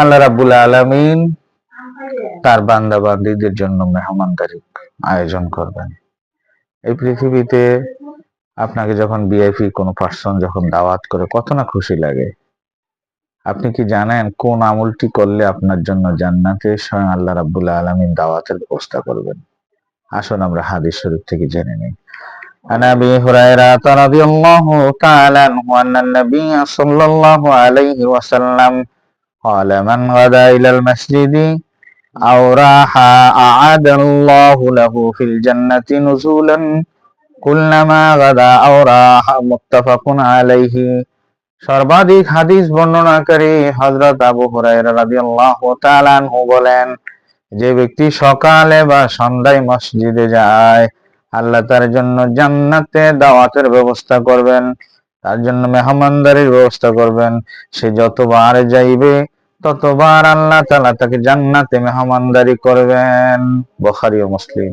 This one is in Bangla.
আল্লাহ রাব্বুল আলামিন তার বান্দা বান্দীদের জন্য মেহমানদারি আয়োজন করবেন। এই পৃথিবীতে আপনাকে যখন ভিআইপি কোনো পার্সন যখন দাওয়াত করে কত না খুশি লাগে। আপনি কি জানেন কোন আমলটি করলে আপনার জন্য জান্নাতে স্বয়ং আল্লাহ রাব্বুল আলামিন দাওয়াতের ব্যবস্থা করবেন? আসুন আমরা হাদিস শরীফ থেকে জেনে নিই। عن أبي هريرة رضي الله تعالى عنه أن النبي صلى الله عليه وسلم قال من غدا إلى المسجد أو راح أعاد الله له في الجنة نزولا كلما غدا أو راح متفق عليه। সর্বাধিক হাদিস বর্ণনাকারী হযরত আবু হুরায়রা রাদিয়াল্লাহু তাআলা আনহু বলেন, যে ব্যক্তি সকালে বা সন্ধ্যায় মসজিদে যায়, আল্লাহ তার জন্য জান্নাতে দাওয়াতের ব্যবস্থা করবেন, তার জন্য মেহমানদারির ব্যবস্থা করবেন। সে যতবার যাইবে ততবার আল্লাহ তাআলা তাকে জান্নাতে মেহমানদারি করবেন। বুখারী ও মুসলিম।